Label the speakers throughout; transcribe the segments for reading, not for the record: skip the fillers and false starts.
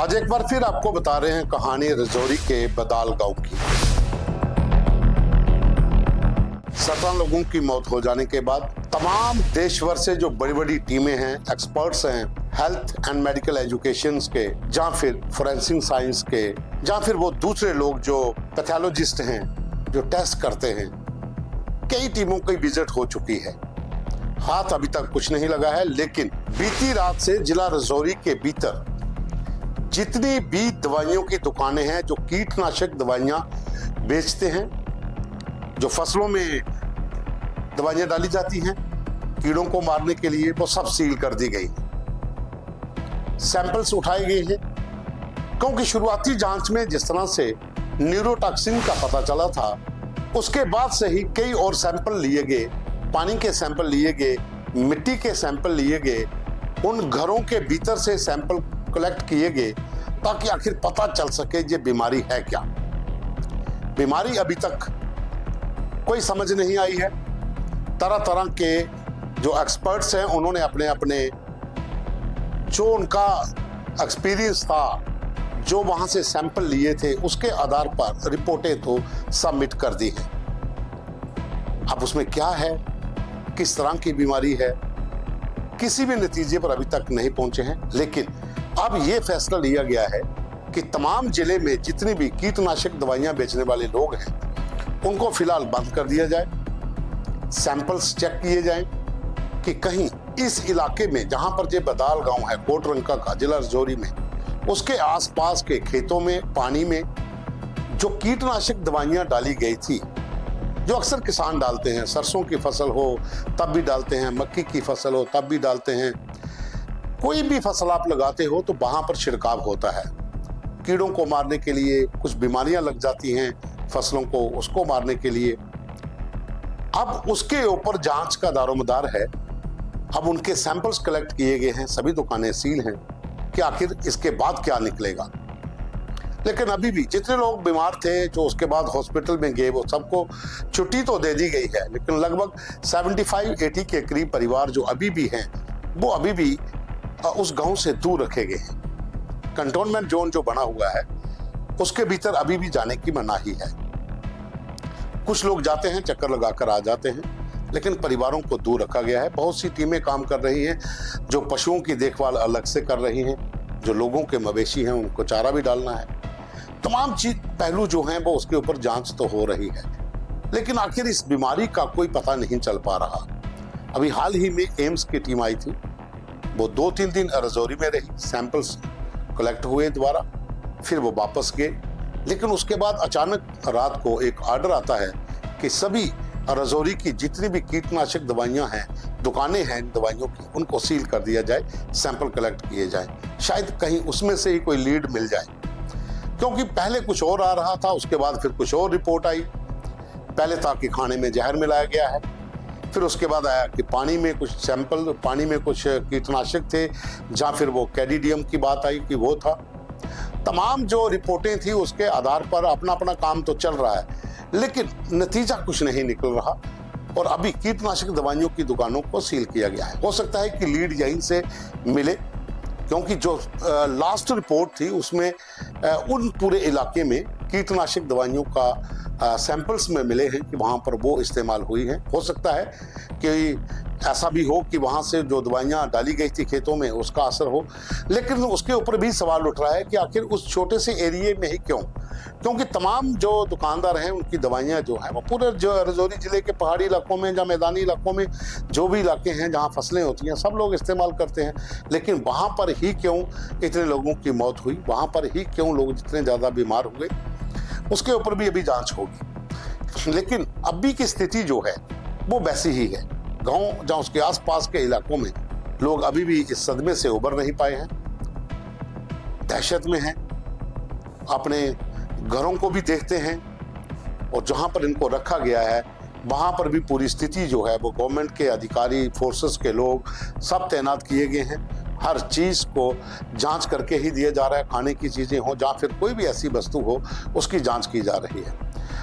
Speaker 1: आज एक बार फिर आपको बता रहे हैं कहानी रजौरी के बदाल गांव की। 17 लोगों की मौत हो जाने के बाद तमाम देश भर से जो बड़ी बड़ी टीमें हैं, एक्सपर्ट्स हैं, हेल्थ एंड मेडिकल एजुकेशन के, या फिर फोरेंसिक साइंस के, या फिर वो दूसरे लोग जो पैथोलॉजिस्ट हैं, जो टेस्ट करते हैं, कई टीमों की विजिट हो चुकी है। हाथ अभी तक कुछ नहीं लगा है, लेकिन बीती रात से जिला रजौरी के भीतर जितनी भी दवाइयों की दुकानें हैं जो कीटनाशक दवाइयां बेचते हैं, जो फसलों में दवाइयां डाली जाती हैं कीड़ों को मारने के लिए, वो सब सील कर दी गई। सैंपल्स उठाए गए हैं क्योंकि शुरुआती जांच में जिस तरह से न्यूरोटॉक्सिन का पता चला था, उसके बाद से ही कई और सैंपल लिए गए, पानी के सैंपल लिए गए, मिट्टी के सैंपल लिए गए, उन घरों के भीतर से सैंपल कलेक्ट किए गए ताकि आखिर पता चल सके ये बीमारी है क्या। बीमारी अभी तक कोई समझ नहीं आई है। तरह तरह के जो एक्सपर्ट्स हैं उन्होंने अपने अपने जो उनका एक्सपीरियंस था, जो वहां से सैंपल लिए थे, उसके आधार पर रिपोर्टें तो सबमिट कर दी हैं। अब उसमें क्या है, किस तरह की बीमारी है, किसी भी नतीजे पर अभी तक नहीं पहुंचे हैं। लेकिन अब यह फैसला लिया गया है कि तमाम जिले में जितनी भी कीटनाशक दवाइयां बेचने वाले लोग हैं उनको फिलहाल बंद कर दिया जाए। सैंपल्स चेक किए जाएं कि कहीं इस इलाके में जहां पर ये बदाल गांव है, कोटरंका का, जिला रजौरी में, उसके आसपास के खेतों में, पानी में जो कीटनाशक दवाइयां डाली गई थी, जो अक्सर किसान डालते हैं, सरसों की फसल हो तब भी डालते हैं, मक्की की फसल हो तब भी डालते हैं, कोई भी फसल आप लगाते हो तो वहां पर छिड़काव होता है कीड़ों को मारने के लिए। कुछ बीमारियां लग जाती हैं फसलों को, उसको मारने के लिए। अब उसके ऊपर जांच का दारोमदार है। अब उनके सैंपल्स कलेक्ट किए गए हैं, सभी दुकानें सील हैं कि आखिर इसके बाद क्या निकलेगा। लेकिन अभी भी जितने लोग बीमार थे, जो उसके बाद हॉस्पिटल में गए, वो सबको छुट्टी तो दे दी गई है, लेकिन लगभग 75-80 के करीब परिवार जो अभी भी हैं, वो अभी भी उस गांव से दूर रखे गए हैं। कंटोनमेंट जोन जो बना हुआ है उसके भीतर अभी भी जाने की मनाही है। कुछ लोग जाते हैं, चक्कर लगाकर आ जाते हैं, लेकिन परिवारों को दूर रखा गया है। बहुत सी टीमें काम कर रही हैं, जो पशुओं की देखभाल अलग से कर रही हैं, जो लोगों के मवेशी हैं उनको चारा भी डालना है। तमाम चीज पहलू जो हैं वो उसके ऊपर जांच तो हो रही है, लेकिन आखिर इस बीमारी का कोई पता नहीं चल पा रहा। अभी हाल ही में एम्स की टीम आई थी, वो 2-3 दिन रजौरी में रही, सैंपल्स कलेक्ट हुए दोबारा, फिर वो वापस गए। लेकिन उसके बाद अचानक रात को एक ऑर्डर आता है कि सभी रजौरी की जितनी भी कीटनाशक दवाइयां हैं, दुकानें हैं दवाइयों की, उनको सील कर दिया जाए, सैंपल कलेक्ट किए जाए। शायद कहीं उसमें से ही कोई लीड मिल जाए, क्योंकि पहले कुछ और आ रहा था, उसके बाद फिर कुछ और रिपोर्ट आई। पहले था कि खाने में जहर मिलाया गया है, फिर उसके बाद आया कि पानी में कुछ सैंपल, पानी में कुछ कीटनाशक थे, जहाँ फिर वो कैडीडियम की बात आई कि वो था। तमाम जो रिपोर्टें थी उसके आधार पर अपना अपना काम तो चल रहा है, लेकिन नतीजा कुछ नहीं निकल रहा। और अभी कीटनाशक दवाइयों की दुकानों को सील किया गया है। हो सकता है कि लीड यहीं से मिले, क्योंकि जो लास्ट रिपोर्ट थी उसमें उन पूरे इलाके में कीटनाशक दवाइयों का सैंपल्स में मिले हैं कि वहां पर वो इस्तेमाल हुई हैं। हो सकता है कि ऐसा भी हो कि वहां से जो दवाइयां डाली गई थी खेतों में उसका असर हो, लेकिन उसके ऊपर भी सवाल उठ रहा है कि आखिर उस छोटे से एरिया में ही क्यों, क्योंकि तमाम जो दुकानदार हैं उनकी दवाइयां जो हैं वो पूरे जो रजौरी जिले के पहाड़ी इलाकों में, या मैदानी इलाकों में, जो भी इलाके हैं जहां फसलें होती हैं, सब लोग इस्तेमाल करते हैं। लेकिन वहां पर ही क्यों इतने लोगों की मौत हुई, वहां पर ही क्यों लोग इतने ज़्यादा बीमार हुए, उसके ऊपर भी अभी जांच होगी। लेकिन अभी की स्थिति जो है वो वैसी ही है। गांव जहां उसके आसपास के इलाकों में लोग अभी भी इस सदमे से उबर नहीं पाए हैं, दहशत में हैं, अपने घरों को भी देखते हैं, और जहां पर इनको रखा गया है वहां पर भी पूरी स्थिति जो है वो गवर्नमेंट के अधिकारी, फोर्सेस के लोग सब तैनात किए गए हैं। हर चीज को जांच करके ही दिया जा रहा है। खाने की चीजें हो, जहाँ फिर कोई भी ऐसी वस्तु हो, उसकी जांच की जा रही है।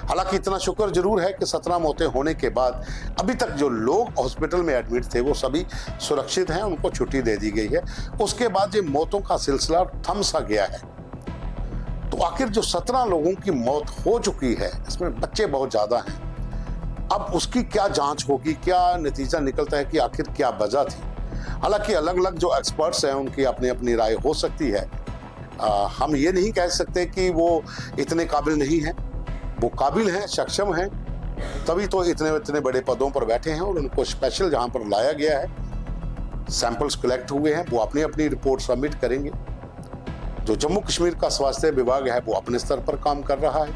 Speaker 1: हालांकि इतना शुक्र जरूर है कि 17 मौतें होने के बाद अभी तक जो लोग हॉस्पिटल में एडमिट थे वो सभी सुरक्षित हैं, उनको छुट्टी दे दी गई है। उसके बाद ये मौतों का सिलसिला थम सा गया है। तो आखिर जो 17 लोगों की मौत हो चुकी है, इसमें बच्चे बहुत ज्यादा हैं। अब उसकी क्या जांच होगी, क्या नतीजा निकलता है कि आखिर क्या वजह थी। हालांकि अलग अलग जो एक्सपर्ट्स हैं उनकी अपनी अपनी राय हो सकती है। हम ये नहीं कह सकते कि वो इतने काबिल नहीं हैं। वो काबिल हैं, सक्षम हैं, तभी तो इतने बड़े पदों पर बैठे हैं और उनको स्पेशल जहां पर लाया गया है, सैंपल्स कलेक्ट हुए हैं, वो अपनी अपनी रिपोर्ट सबमिट करेंगे। जो जम्मू कश्मीर का स्वास्थ्य विभाग है वो अपने स्तर पर काम कर रहा है,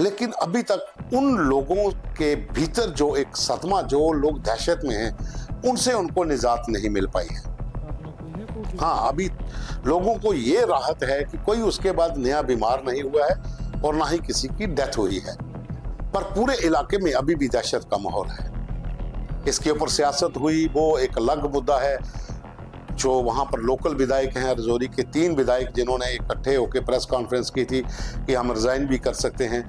Speaker 1: लेकिन अभी तक उन लोगों के भीतर जो एक सदमा, जो लोग दहशत में हैं, उनसे उनको निजात नहीं मिल पाई है। हाँ, अभी लोगों को ये राहत है कि कोई उसके बाद नया बीमार नहीं हुआ है और ना ही किसी की डेथ हुई है, पर पूरे इलाके में अभी भी दहशत का माहौल है। इसके ऊपर सियासत हुई वो एक अलग मुद्दा है। जो वहां पर लोकल विधायक हैं, रजौरी के 3 विधायक जिन्होंने इकट्ठे होकर प्रेस कॉन्फ्रेंस की थी कि हम रिजाइन भी कर सकते हैं,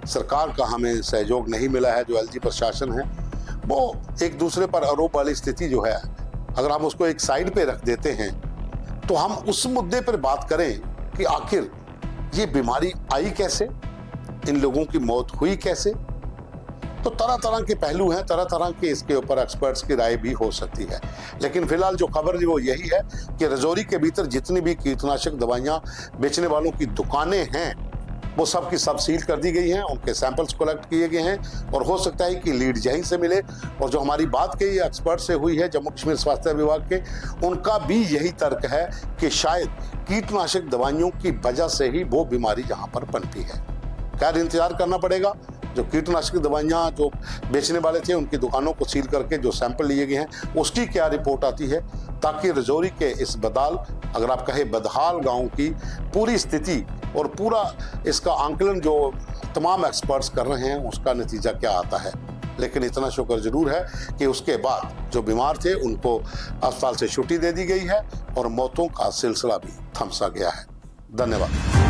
Speaker 1: सरकार का हमें सहयोग नहीं मिला है, जो एलजी प्रशासन है वो एक दूसरे पर आरोप वाली स्थिति जो है, अगर हम उसको एक साइड पे रख देते हैं तो हम उस मुद्दे पर बात करें कि आखिर ये बीमारी आई कैसे, इन लोगों की मौत हुई कैसे। तो तरह तरह के पहलू हैं, तरह तरह के इसके ऊपर एक्सपर्ट्स की राय भी हो सकती है। लेकिन फिलहाल जो खबर वो यही है कि रजौरी के भीतर जितनी भी कीटनाशक दवाइयां बेचने वालों की दुकानें हैं वो सब की सब सील कर दी गई हैं, उनके सैंपल्स कलेक्ट किए गए हैं और हो सकता है कि लीड यहीं से मिले। और जो हमारी बात कही एक्सपर्ट से हुई है जम्मू कश्मीर स्वास्थ्य विभाग के, उनका भी यही तर्क है कि शायद कीटनाशक दवाइयों की वजह से ही वो बीमारी यहाँ पर पनपी है। खैर, इंतजार करना पड़ेगा। जो कीटनाशक दवाइयाँ जो बेचने वाले थे उनकी दुकानों को सील करके जो सैंपल लिए गए हैं उसकी क्या रिपोर्ट आती है, ताकि रजौरी के इस बदाल, अगर आप कहें बदहाल गांव की पूरी स्थिति और पूरा इसका आंकलन जो तमाम एक्सपर्ट्स कर रहे हैं उसका नतीजा क्या आता है। लेकिन इतना शुक्र जरूर है कि उसके बाद जो बीमार थे उनको अस्पताल से छुट्टी दे दी गई है और मौतों का सिलसिला भी थम सा गया है। धन्यवाद।